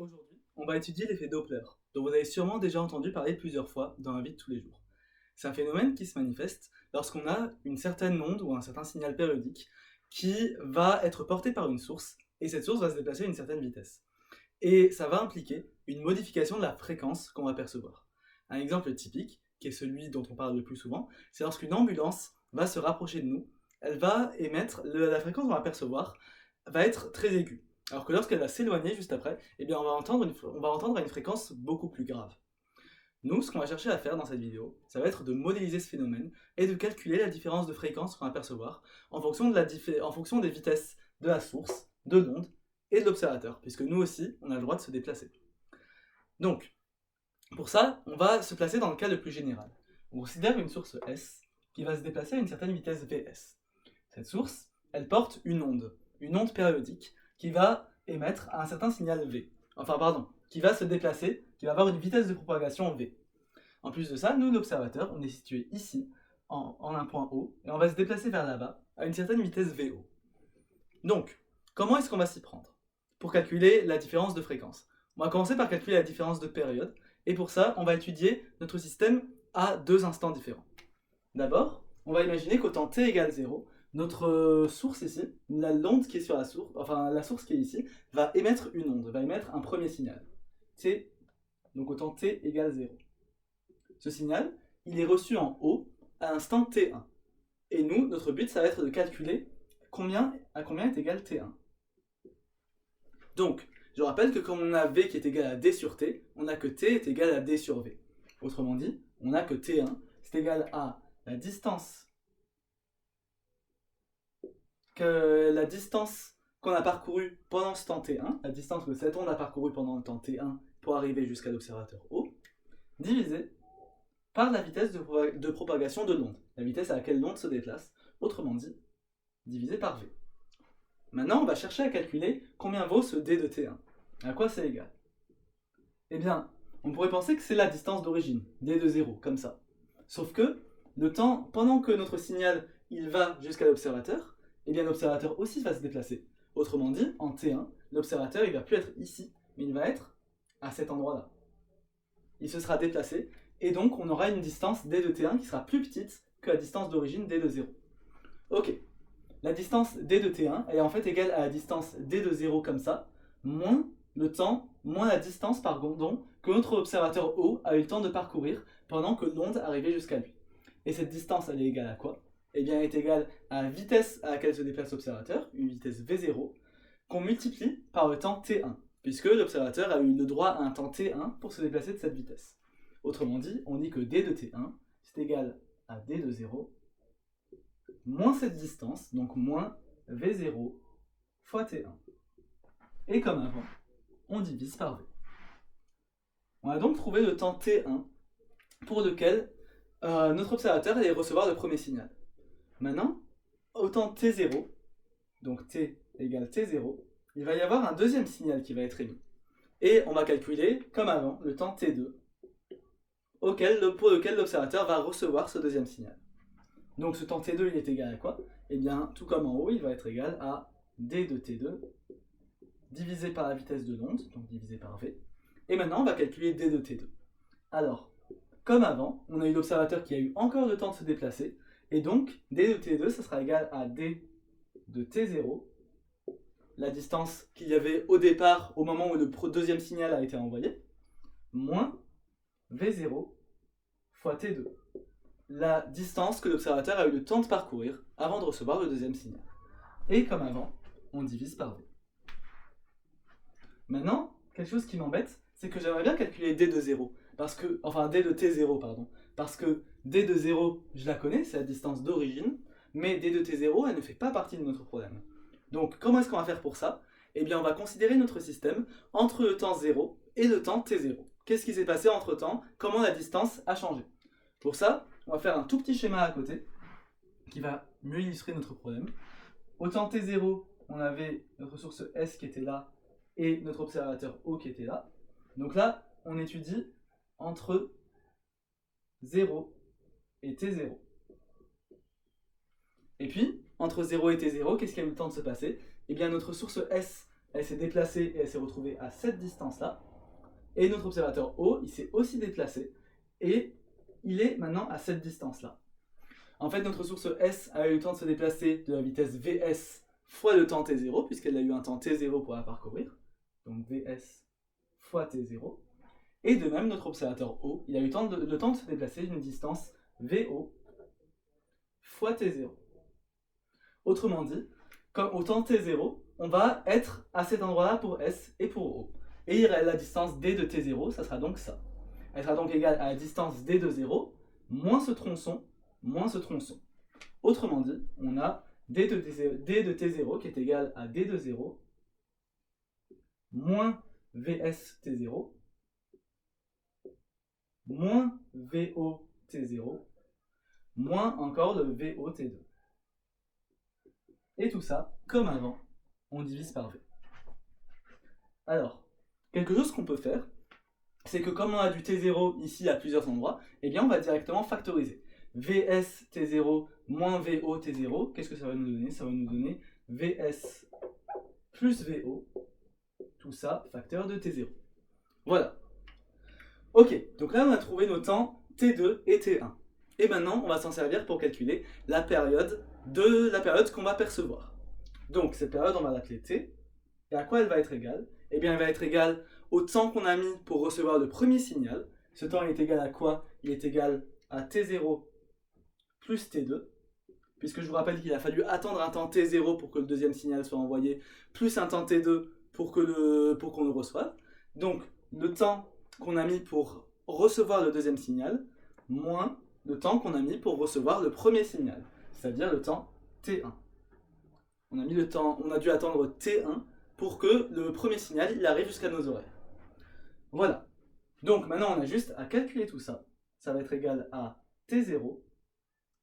Aujourd'hui, on va étudier l'effet Doppler, dont vous avez sûrement déjà entendu parler plusieurs fois dans la vie de tous les jours. C'est un phénomène qui se manifeste lorsqu'on a une certaine onde ou un certain signal périodique qui va être porté par une source, et cette source va se déplacer à une certaine vitesse. Et ça va impliquer une modification de la fréquence qu'on va percevoir. Un exemple typique, qui est celui dont on parle le plus souvent, c'est lorsqu'une ambulance va se rapprocher de nous, elle va émettre, la fréquence qu'on va percevoir va être très aiguë. Alors que lorsqu'elle va s'éloigner juste après, eh bien on va entendre à une fréquence beaucoup plus grave. Nous, ce qu'on va chercher à faire dans cette vidéo, ça va être de modéliser ce phénomène et de calculer la différence de fréquence qu'on va percevoir en fonction des vitesses de la source, de l'onde et de l'observateur, puisque nous aussi, on a le droit de se déplacer. Donc, pour ça, on va se placer dans le cas le plus général. On considère une source S qui va se déplacer à une certaine vitesse Vs. Cette source, elle porte une onde périodique, qui va émettre un certain signal V. Qui va se déplacer, qui va avoir une vitesse de propagation V. En plus de ça, nous, l'observateur, on est situé ici, en un point O, et on va se déplacer vers là-bas, à une certaine vitesse VO. Donc, comment est-ce qu'on va s'y prendre pour calculer la différence de fréquence? On va commencer par calculer la différence de période, et pour ça, on va étudier notre système à deux instants différents. D'abord, on va imaginer qu'au temps t égale 0, notre source ici, l'onde qui est sur la source, la source qui est ici, va émettre une onde, va émettre un premier signal. T, donc au temps t égale 0. Ce signal, il est reçu en haut à l'instant t1. Et nous, notre but, ça va être de calculer à combien est égal t1. Donc, je rappelle que comme on a v qui est égal à d sur t, on a que t est égal à d sur v. Autrement dit, on a que t1, c'est égal à la distance qu'on a parcourue pendant ce temps t1, la distance que cette onde a parcourue pendant le temps t1 pour arriver jusqu'à l'observateur O, divisé par la vitesse de propagation de l'onde, la vitesse à laquelle l'onde se déplace, autrement dit, divisé par v. Maintenant, on va chercher à calculer combien vaut ce d de t1. À quoi c'est égal? Eh bien, on pourrait penser que c'est la distance d'origine, d de 0, comme ça. Sauf que, le temps, pendant que notre signal il va jusqu'à l'observateur, eh bien l'observateur aussi va se déplacer. Autrement dit, en T1, l'observateur il va plus être ici, mais il va être à cet endroit-là. Il se sera déplacé, et donc on aura une distance d de T1 qui sera plus petite que la distance d'origine d de 0. Ok, la distance d de T1 elle est en fait égale à la distance d de 0 comme ça, moins le temps, moins la distance que notre observateur O a eu le temps de parcourir pendant que l'onde arrivait jusqu'à lui. Et cette distance elle est égale à quoi? Eh bien, elle est égale à la vitesse à laquelle se déplace l'observateur, une vitesse V0, qu'on multiplie par le temps T1, puisque l'observateur a eu le droit à un temps T1 pour se déplacer de cette vitesse. Autrement dit, on dit que d de T1, c'est égal à d de 0, moins cette distance, donc moins V0 fois T1. Et comme avant, on divise par V. On a donc trouvé le temps T1 pour lequel notre observateur allait recevoir le premier signal. Maintenant, au temps t0, donc t égale t0, il va y avoir un deuxième signal qui va être émis. Et on va calculer, comme avant, le temps t2, pour lequel l'observateur va recevoir ce deuxième signal. Donc ce temps t2, il est égal à quoi? Eh bien, tout comme en haut, il va être égal à d de t2, divisé par la vitesse de l'onde, donc divisé par v. Et maintenant, on va calculer d de t2. Alors, comme avant, on a eu l'observateur qui a eu encore le temps de se déplacer, et donc, d de t2, ça sera égal à d de t0, la distance qu'il y avait au départ, au moment où le deuxième signal a été envoyé, moins v0 fois t2, la distance que l'observateur a eu le temps de parcourir avant de recevoir le deuxième signal. Et comme avant, on divise par v. Maintenant, quelque chose qui m'embête, c'est que j'aimerais bien calculer d de 0, d de t0, pardon, parce que d de 0, je la connais, c'est la distance d'origine, mais d de t0, elle ne fait pas partie de notre problème. Donc, comment est-ce qu'on va faire pour ça? Eh bien, on va considérer notre système entre le temps 0 et le temps t0. Qu'est-ce qui s'est passé entre temps? Comment la distance a changé? Pour ça, on va faire un tout petit schéma à côté, qui va mieux illustrer notre problème. Au temps t0, on avait notre source S qui était là, et notre observateur O qui était là. Donc là, on étudie entre 0 et t0. Et puis, entre 0 et t0, qu'est-ce qui a eu le temps de se passer? Eh bien, notre source S elle s'est déplacée et elle s'est retrouvée à cette distance-là. Et notre observateur O, il s'est aussi déplacé et il est maintenant à cette distance-là. En fait, notre source S a eu le temps de se déplacer de la vitesse Vs fois le temps t0, puisqu'elle a eu un temps t0 pour la parcourir. Donc Vs fois t0. Et de même, notre observateur O, il a eu le temps de se déplacer d'une distance VO fois t0. Autrement dit, comme au temps t0, on va être à cet endroit-là pour S et pour O. Et la distance d de t0, ça sera donc ça. Elle sera donc égale à la distance d de 0 moins ce tronçon, moins ce tronçon. Autrement dit, on a d de t0 qui est égal à d de 0 moins vs t0 moins vo t0 moins encore le vo t2. Et tout ça, comme avant, on divise par v. Alors, quelque chose qu'on peut faire, c'est que comme on a du t0 ici à plusieurs endroits, eh bien on va directement factoriser. Vs t0 moins vo t0, qu'est-ce que ça va nous donner? Ça va nous donner Vs plus vo, tout ça facteur de t0. Voilà. Ok, donc là on a trouvé nos temps t2 et t1. Et maintenant on va s'en servir pour calculer la période qu'on va percevoir. Donc cette période on va l'appeler t. Et à quoi elle va être égale? Eh bien elle va être égale au temps qu'on a mis pour recevoir le premier signal. Ce temps il est égal à quoi? Il est égal à t0 plus t2, puisque je vous rappelle qu'il a fallu attendre un temps t0 pour que le deuxième signal soit envoyé, plus un temps t2 pour qu'on le reçoive. Donc le temps qu'on a mis pour recevoir le deuxième signal, moins le temps qu'on a mis pour recevoir le premier signal, c'est-à-dire le temps t1. On a dû attendre t1 pour que le premier signal il arrive jusqu'à nos oreilles. Voilà. Donc maintenant on a juste à calculer tout ça. Ça va être égal à t0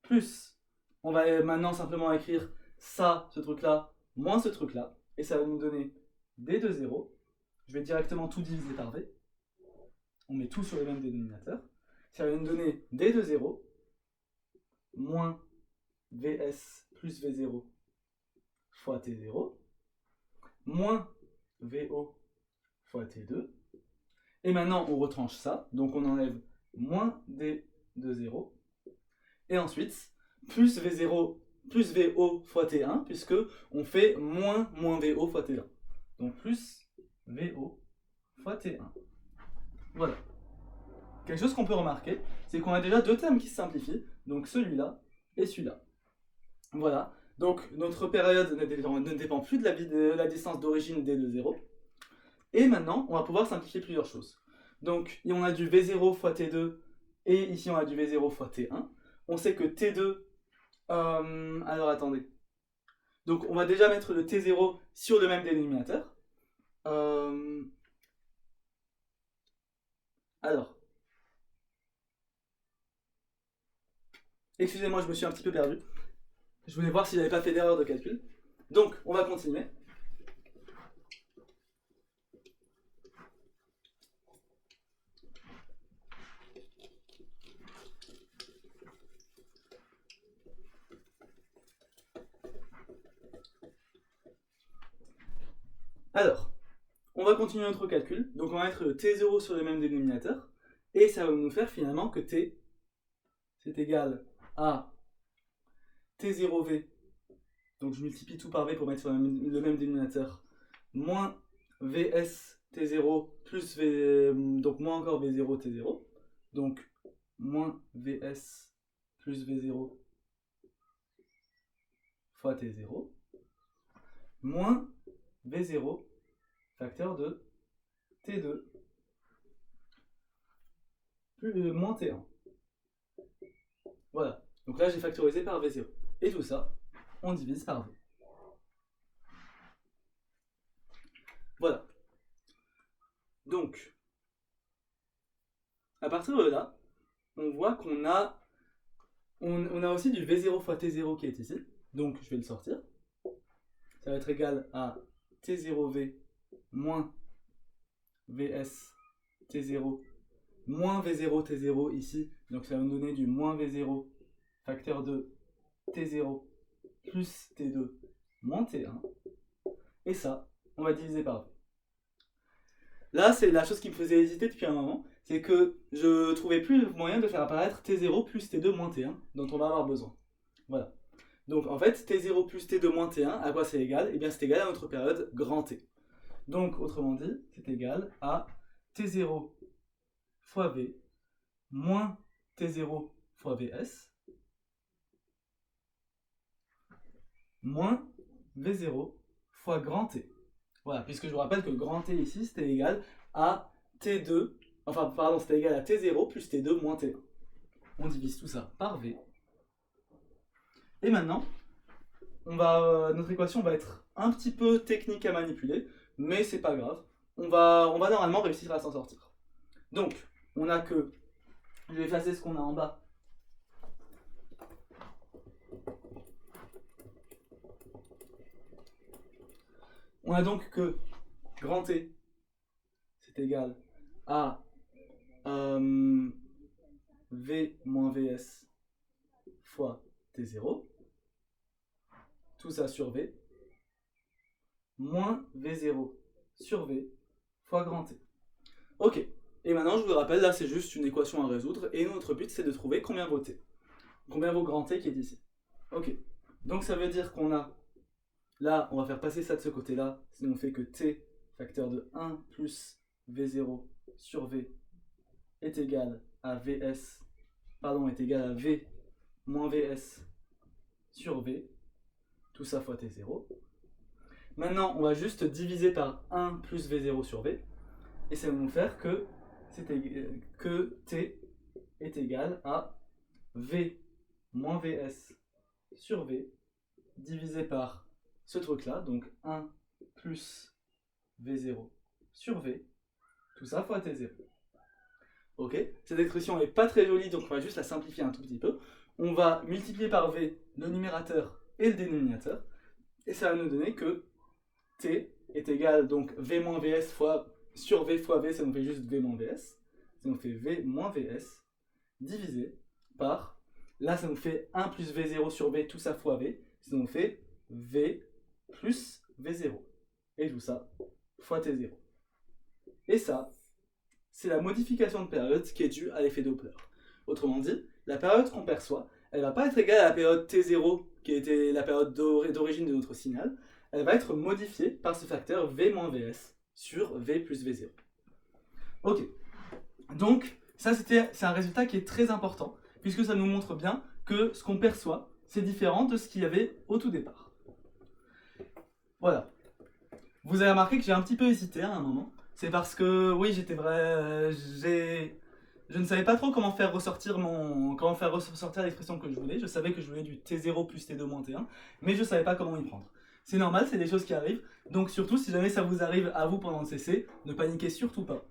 plus, on va maintenant simplement écrire ça, ce truc-là, moins ce truc-là, et ça va nous donner d de 0. Je vais directement tout diviser par v. On met tout sur le même dénominateur. Ça va nous donner d de 0 moins vs plus v0 fois t0 moins vo fois t2. Et maintenant, on retranche ça. Donc, on enlève moins d de 0. Et ensuite, plus v0 plus vo fois t1, puisque on fait moins vo fois t1. Donc, plus vo fois t1. Voilà. Quelque chose qu'on peut remarquer, c'est qu'on a déjà deux termes qui se simplifient. Donc, celui-là et celui-là. Voilà. Donc, notre période ne dépend plus de la distance d'origine d de 0. Et maintenant, on va pouvoir simplifier plusieurs choses. Donc, on a du V0 fois T2, et ici on a du V0 fois T1. On sait que T2... alors, attendez. Donc, on va déjà mettre le T0 sur le même dénominateur. Alors. Excusez-moi, je me suis un petit peu perdu. Je voulais voir si j'avais pas fait d'erreur de calcul. Donc, on va continuer. Alors, on va continuer notre calcul. Donc, on va mettre le T0 sur le même dénominateur. Et ça va nous faire finalement que T, c'est égal à T0V. Donc, je multiplie tout par V pour mettre sur le même dénominateur. Moins Vs T0 plus V, donc moins encore V0 T0. Donc, moins Vs plus V0 fois T0. Moins V0 facteur de T2 plus moins T1. Voilà. Donc là, j'ai factorisé par V0. Et tout ça, on divise par V. Voilà. Donc, à partir de là, on voit qu'on a, on a aussi du V0 fois T0 qui est ici. Donc, je vais le sortir. Ça va être égal à T0V moins Vs T0 moins V0 T0 ici. Donc, ça va nous donner du moins V0 facteur de T0 plus T2 moins T1. Et ça, on va diviser par v. Là, c'est la chose qui me faisait hésiter depuis un moment, c'est que je trouvais plus le moyen de faire apparaître T0 plus T2 moins T1, dont on va avoir besoin. Voilà. Donc en fait, T0 plus T2 moins T1, à quoi c'est égal? Eh bien c'est égal à notre période grand T. Donc autrement dit, c'est égal à T0 fois V moins T0 fois Vs moins V0 fois grand T. Voilà, puisque je vous rappelle que grand T ici, c'était égal à T2, enfin pardon, c'était égal à T0 plus T2 moins T1. On divise tout ça par V. Et maintenant, notre équation va être un petit peu technique à manipuler, mais c'est pas grave. On va normalement réussir à s'en sortir. Donc, on a que... Je vais effacer ce qu'on a en bas. On a donc que grand T, c'est égal à V moins Vs fois T0, tout ça sur V, moins V0 sur V fois grand T. Ok, et maintenant je vous le rappelle, là c'est juste une équation à résoudre, et notre but c'est de trouver combien vaut T. Combien vaut grand T qui est ici. Ok, donc ça veut dire qu'on a, là on va faire passer ça de ce côté-là, sinon on fait que T facteur de 1 plus V0 sur V est égal à Vs, pardon, est égal à V moins Vs sur V, tout ça fois T0. Maintenant, on va juste diviser par 1 plus V0 sur V, et ça va nous faire que T est égal à V moins Vs sur V, divisé par ce truc-là, donc 1 plus V0 sur V, tout ça fois T0. Ok, cette expression n'est pas très jolie, donc on va juste la simplifier un tout petit peu. On va multiplier par V le numérateur et le dénominateur, et ça va nous donner que T est égal, donc V moins Vs sur V fois V, ça nous fait juste V moins Vs, ça nous fait V moins Vs, divisé par, là ça nous fait 1 plus V0 sur V, tout ça fois V, ça nous fait V plus V0, et tout ça fois T0. Et ça, c'est la modification de période qui est due à l'effet Doppler. Autrement dit, la période qu'on perçoit, elle ne va pas être égale à la période T0, qui était la période d'origine de notre signal, elle va être modifiée par ce facteur V moins Vs sur V plus V0. Ok, donc ça c'est un résultat qui est très important, puisque ça nous montre bien que ce qu'on perçoit, c'est différent de ce qu'il y avait au tout départ. Voilà. Vous avez remarqué que j'ai un petit peu hésité à un moment. C'est parce que, oui, je ne savais pas trop comment faire ressortir l'expression que je voulais. Je savais que je voulais du T0 plus T2 moins T1, mais je ne savais pas comment y prendre. C'est normal, c'est des choses qui arrivent. Donc surtout, si jamais ça vous arrive à vous pendant le CC, ne paniquez surtout pas.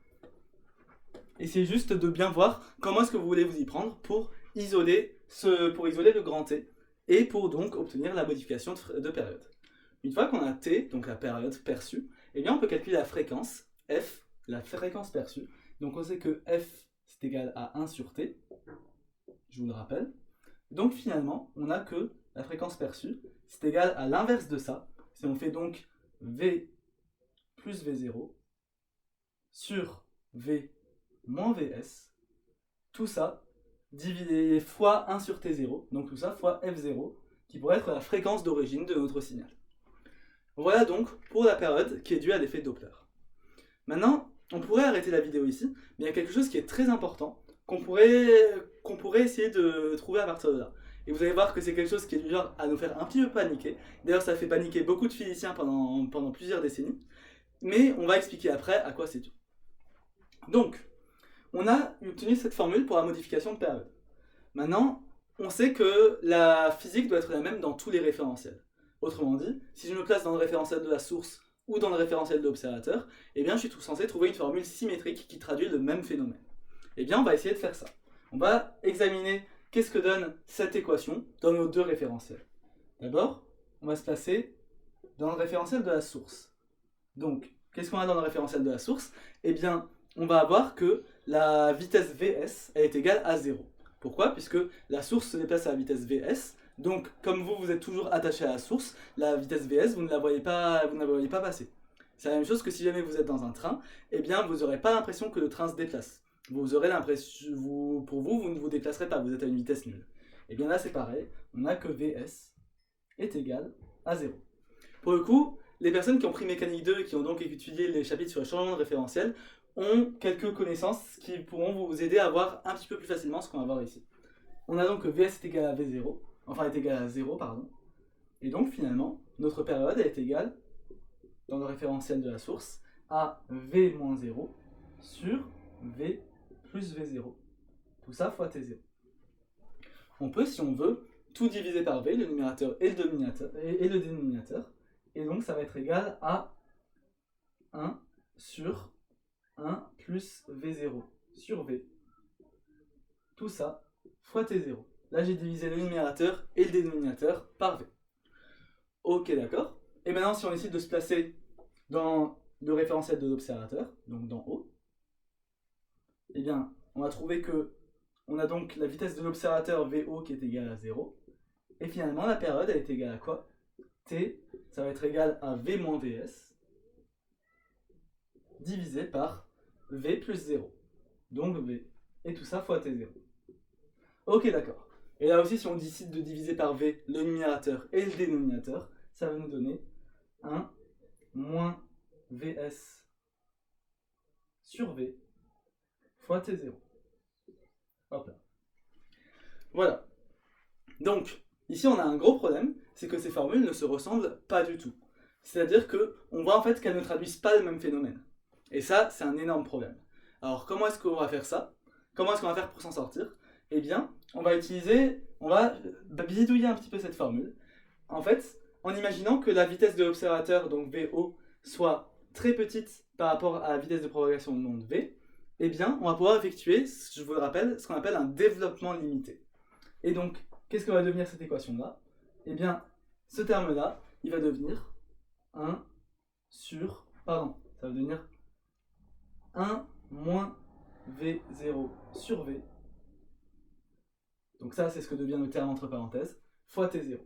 Essayez juste de bien voir comment est-ce que vous voulez vous y prendre pour isoler le grand T et pour donc obtenir la modification de période. Une fois qu'on a T, donc la période perçue, eh bien on peut calculer la fréquence F, la fréquence perçue. Donc on sait que F c'est égal à 1 sur T, je vous le rappelle. Donc finalement, on a que la fréquence perçue, c'est égal à l'inverse de ça. Si on fait donc V plus V0 sur V moins Vs, tout ça divisé fois 1 sur T0, donc tout ça fois F0, qui pourrait être la fréquence d'origine de notre signal. Voilà donc pour la période qui est due à l'effet Doppler. Maintenant, on pourrait arrêter la vidéo ici, mais il y a quelque chose qui est très important qu'on pourrait essayer de trouver à partir de là. Et vous allez voir que c'est quelque chose qui est du genre à nous faire un petit peu paniquer. D'ailleurs, ça fait paniquer beaucoup de physiciens pendant plusieurs décennies. Mais on va expliquer après à quoi c'est dû. Donc, on a obtenu cette formule pour la modification de période. Maintenant, on sait que la physique doit être la même dans tous les référentiels. Autrement dit, si je me place dans le référentiel de la source ou dans le référentiel de l'observateur, eh bien je suis tout censé trouver une formule symétrique qui traduit le même phénomène. Eh bien on va essayer de faire ça. On va examiner qu'est-ce que donne cette équation dans nos deux référentiels. D'abord, on va se placer dans le référentiel de la source. Donc, qu'est-ce qu'on a dans le référentiel de la source? Eh bien, on va avoir que la vitesse Vs est égale à 0. Pourquoi? Puisque la source se déplace à la vitesse Vs. Donc, comme vous êtes toujours attaché à la source, la vitesse Vs, vous ne la voyez pas passer. C'est la même chose que si jamais vous êtes dans un train, eh bien vous n'aurez pas l'impression que le train se déplace. Vous aurez l'impression, pour vous, vous ne vous déplacerez pas, vous êtes à une vitesse nulle. Et bien là c'est pareil, on a que Vs est égal à 0. Pour le coup, les personnes qui ont pris mécanique 2 et qui ont donc étudié les chapitres sur le changement de référentiel ont quelques connaissances qui pourront vous aider à voir un petit peu plus facilement ce qu'on va voir ici. On a donc que Vs est égal à V0, enfin est égal à 0, pardon. Et donc finalement, notre période est égale, dans le référentiel de la source, à V moins 0 sur V plus V0. Tout ça fois T0. On peut, si on veut, tout diviser par V, le numérateur et le dénominateur. Et donc ça va être égal à 1 sur 1 plus V0 sur V. Tout ça fois T0. Là j'ai divisé le numérateur et le dénominateur par V. Ok, d'accord. Et maintenant si on décide de se placer dans le référentiel de l'observateur, donc dans O, eh bien on va trouver que on a donc la vitesse de l'observateur VO qui est égale à 0. Et finalement la période elle est égale à quoi? T, ça va être égal à V moins Vs divisé par V plus 0. Donc V. Et tout ça fois T0. Ok, d'accord. Et là aussi, si on décide de diviser par V le numérateur et le dénominateur, ça va nous donner 1 moins Vs sur V fois T0. Hop là. Voilà. Donc, ici on a un gros problème, c'est que ces formules ne se ressemblent pas du tout. C'est-à-dire qu'on voit en fait qu'elles ne traduisent pas le même phénomène. Et ça, c'est un énorme problème. Alors, comment est-ce qu'on va faire ça? Comment est-ce qu'on va faire pour s'en sortir? Eh bien, on va bidouiller un petit peu cette formule. En fait, en imaginant que la vitesse de l'observateur, donc VO, soit très petite par rapport à la vitesse de propagation de l'onde V, eh bien, on va pouvoir effectuer, je vous le rappelle, ce qu'on appelle un développement limité. Et donc, qu'est-ce que va devenir cette équation-là? Eh bien, ce terme-là, il va devenir 1 sur... Pardon, ça va devenir 1 moins V0 sur V. Donc ça, c'est ce que devient le terme entre parenthèses, fois T0.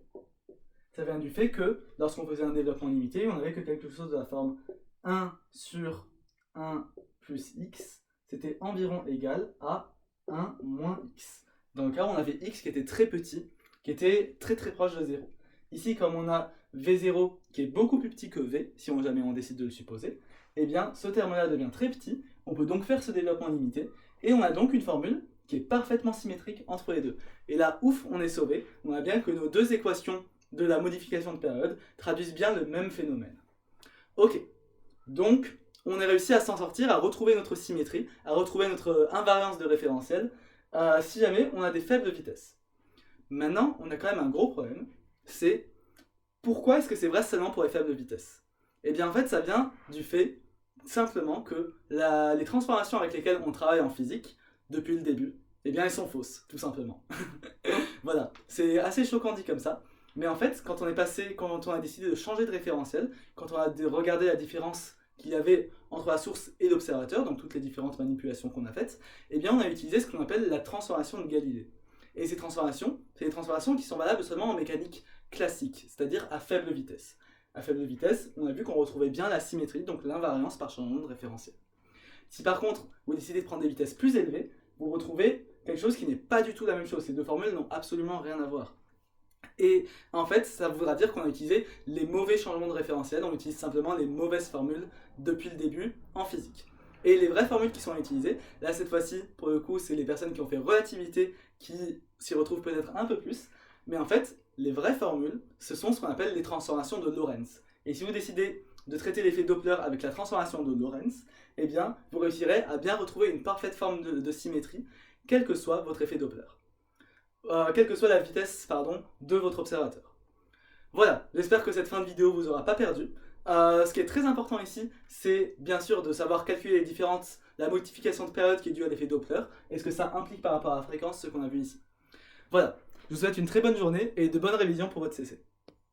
Ça vient du fait que, lorsqu'on faisait un développement limité, on n'avait que quelque chose de la forme 1 sur 1 plus x, c'était environ égal à 1 moins x. Dans le cas où on avait x qui était très petit, qui était très très proche de 0. Ici, comme on a V0 qui est beaucoup plus petit que V, si jamais on décide de le supposer, eh bien ce terme-là devient très petit, on peut donc faire ce développement limité, et on a donc une formule qui est parfaitement symétrique entre les deux. Et là, ouf, on est sauvé, on a bien que nos deux équations de la modification de période traduisent bien le même phénomène. Ok, donc on a réussi à s'en sortir, à retrouver notre symétrie, à retrouver notre invariance de référentiel, si jamais on a des faibles vitesses. Maintenant, on a quand même un gros problème, c'est pourquoi est-ce que c'est vrai seulement pour les faibles vitesses? Eh bien en fait ça vient du fait simplement que les transformations avec lesquelles on travaille en physique depuis le début, eh bien elles sont fausses, tout simplement. Voilà, c'est assez choquant dit comme ça, mais en fait quand on a décidé de changer de référentiel, quand on a regardé la différence qu'il y avait entre la source et l'observateur, donc toutes les différentes manipulations qu'on a faites, eh bien on a utilisé ce qu'on appelle la transformation de Galilée. Et ces transformations, c'est des transformations qui sont valables seulement en mécanique classique, c'est-à-dire à faible vitesse. À faible vitesse, on a vu qu'on retrouvait bien la symétrie, donc l'invariance par changement de référentiel. Si par contre, vous décidez de prendre des vitesses plus élevées, vous retrouvez quelque chose qui n'est pas du tout la même chose. Ces deux formules n'ont absolument rien à voir. Et en fait, ça voudra dire qu'on a utilisé les mauvais changements de référentiel, on utilise simplement les mauvaises formules depuis le début en physique. Et les vraies formules qui sont utilisées, là cette fois-ci, pour le coup, c'est les personnes qui ont fait relativité qui s'y retrouvent peut-être un peu plus, mais en fait, les vraies formules, ce sont ce qu'on appelle les transformations de Lorentz. Et si vous décidez de traiter l'effet Doppler avec la transformation de Lorentz, eh bien, vous réussirez à bien retrouver une parfaite forme de symétrie, quel que soit votre effet Doppler. Quelle que soit la vitesse de votre observateur. Voilà, j'espère que cette fin de vidéo vous aura pas perdu. Ce qui est très important ici, c'est bien sûr de savoir calculer les différences, la modification de période qui est due à l'effet Doppler, et ce que ça implique par rapport à la fréquence, ce qu'on a vu ici. Voilà, je vous souhaite une très bonne journée et de bonnes révisions pour votre CC.